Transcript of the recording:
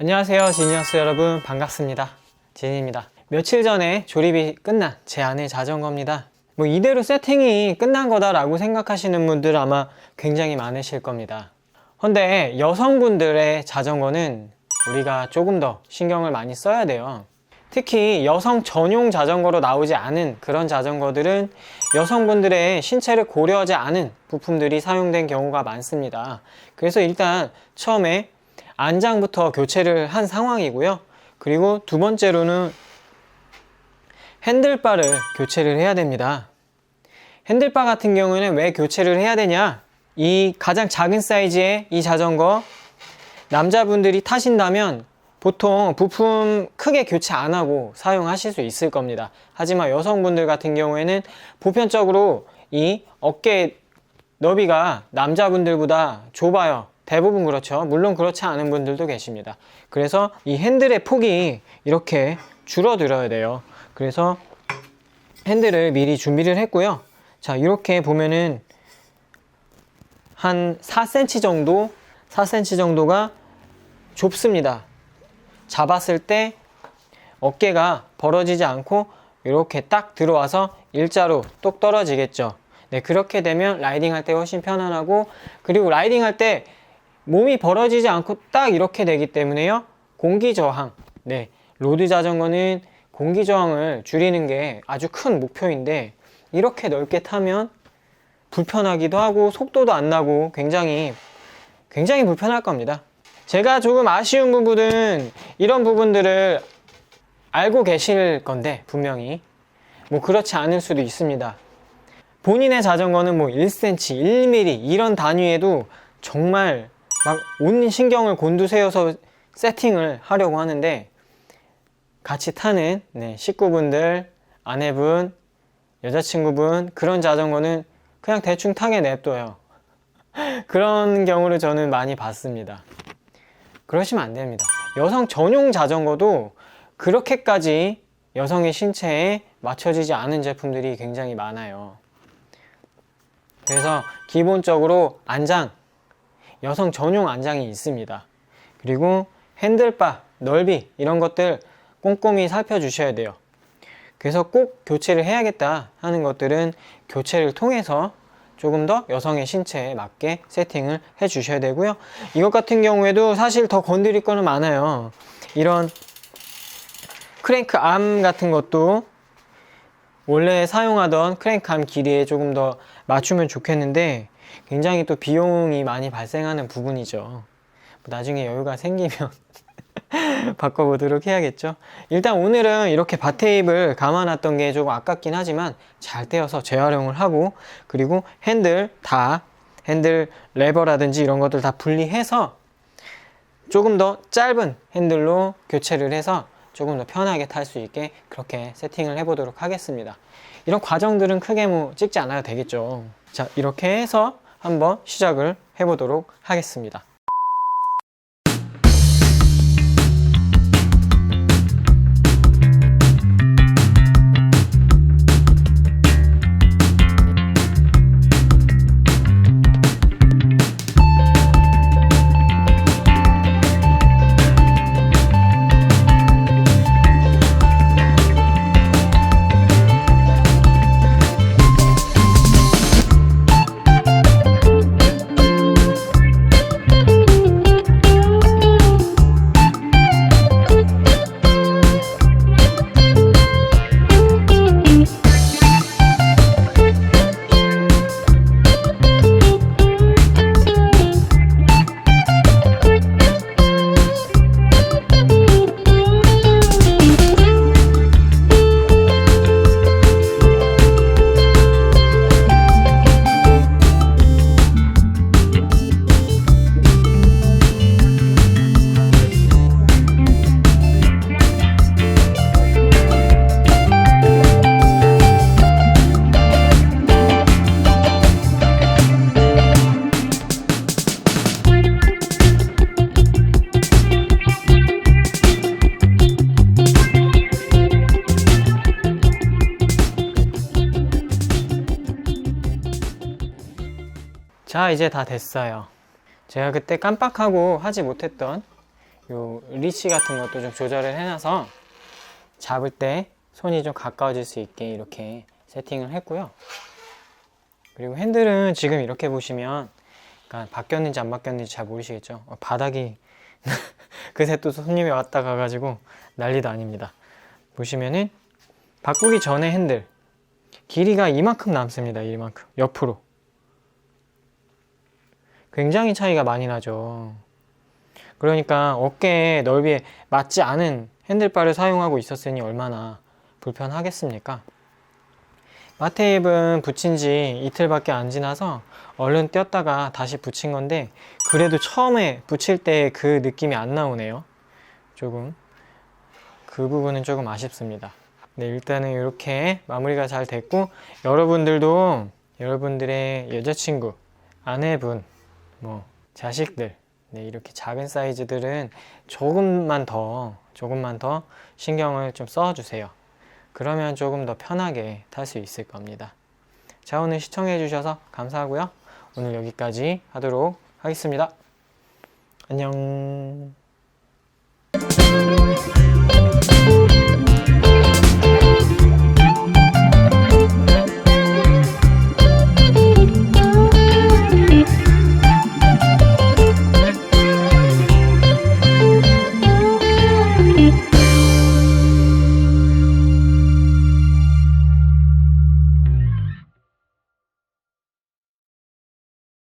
안녕하세요, 지니어스 여러분, 반갑습니다. 진입니다. 며칠 전에 조립이 끝난 제 아내 자전거입니다. 이대로 세팅이 끝난 거다라고 생각하시는 분들 아마 굉장히 많으실 겁니다. 근데 여성분들의 자전거는 우리가 조금 더 신경을 많이 써야 돼요. 특히 여성 전용 자전거로 나오지 않은 그런 자전거들은 여성분들의 신체를 고려하지 않은 부품들이 사용된 경우가 많습니다. 그래서 일단 처음에 안장부터 교체를 한 상황이고요. 그리고 두 번째로는 핸들바를 교체를 해야 됩니다. 핸들바 같은 경우에는 왜 교체를 해야 되냐? 이 가장 작은 사이즈의 이 자전거 남자분들이 타신다면 보통 부품 크게 교체 안 하고 사용하실 수 있을 겁니다. 하지만 여성분들 같은 경우에는 보편적으로 이 어깨 너비가 남자분들보다 좁아요. 대부분 그렇죠. 물론 그렇지 않은 분들도 계십니다. 그래서 이 핸들의 폭이 이렇게 줄어들어야 돼요. 그래서 핸들을 미리 준비를 했고요. 자, 이렇게 보면은 한 4cm 정도가 좁습니다. 잡았을 때 어깨가 벌어지지 않고 이렇게 딱 들어와서 일자로 똑 떨어지겠죠. 네, 그렇게 되면 라이딩 할 때 훨씬 편안하고, 그리고 라이딩 할 때 몸이 벌어지지 않고 딱 이렇게 되기 때문에요. 공기 저항. 네, 로드 자전거는 공기 저항을 줄이는 게 아주 큰 목표인데 이렇게 넓게 타면 불편하기도 하고 속도도 안 나고 굉장히 불편할 겁니다. 제가 조금 아쉬운 부분은 이런 부분들을 알고 계실 건데 분명히 그렇지 않을 수도 있습니다. 본인의 자전거는 1cm, 1mm 이런 단위에도 정말 막 온 신경을 곤두세워서 세팅을 하려고 하는데 같이 타는 식구분들, 아내분, 여자친구분 그런 자전거는 그냥 대충 타게 냅둬요. 그런 경우를 저는 많이 봤습니다. 그러시면 안 됩니다. 여성 전용 자전거도 그렇게까지 여성의 신체에 맞춰지지 않은 제품들이 굉장히 많아요. 그래서 기본적으로 안장, 여성 전용 안장이 있습니다. 그리고 핸들바, 넓이 이런 것들 꼼꼼히 살펴주셔야 돼요. 그래서 꼭 교체를 해야겠다 하는 것들은 교체를 통해서 조금 더 여성의 신체에 맞게 세팅을 해 주셔야 되고요. 이것 같은 경우에도 사실 더 건드릴 거는 많아요. 이런 크랭크 암 같은 것도 원래 사용하던 크랭크 암 길이에 조금 더 맞추면 좋겠는데 굉장히 또 비용이 많이 발생하는 부분이죠. 나중에 여유가 생기면 바꿔보도록 해야겠죠. 일단 오늘은 이렇게 바테입을 감아놨던 게 조금 아깝긴 하지만 잘 떼어서 재활용을 하고, 그리고 핸들 레버라든지 이런 것들 다 분리해서 조금 더 짧은 핸들로 교체를 해서 조금 더 편하게 탈 수 있게 그렇게 세팅을 해보도록 하겠습니다. 이런 과정들은 크게 찍지 않아도 되겠죠. 자, 이렇게 해서 한번 시작을 해보도록 하겠습니다. 자, 이제 다 됐어요. 제가 그때 깜빡하고 하지 못했던 요 리치 같은 것도 좀 조절을 해놔서 잡을 때 손이 좀 가까워질 수 있게 이렇게 세팅을 했고요. 그리고 핸들은 지금 이렇게 보시면 그러니까 바뀌었는지 안 바뀌었는지 잘 모르시겠죠. 바닥이 그새 또 손님이 왔다 가가지고 난리도 아닙니다. 보시면은 바꾸기 전에 핸들 길이가 이만큼 남습니다. 이만큼 옆으로 굉장히 차이가 많이 나죠. 그러니까 어깨 넓이에 맞지 않은 핸들바를 사용하고 있었으니 얼마나 불편하겠습니까? 마테입은 붙인 지 이틀밖에 안 지나서 얼른 뗐다가 다시 붙인 건데 그래도 처음에 붙일 때 그 느낌이 안 나오네요. 조금 그 부분은 조금 아쉽습니다. 네, 일단은 이렇게 마무리가 잘 됐고 여러분들도 여러분들의 여자친구, 아내분, 뭐 자식들 네, 이렇게 작은 사이즈들은 조금만 더 신경을 좀 써주세요. 그러면 조금 더 편하게 탈 수 있을 겁니다. 자, 오늘 시청해 주셔서 감사하고요. 오늘 여기까지 하도록 하겠습니다. 안녕.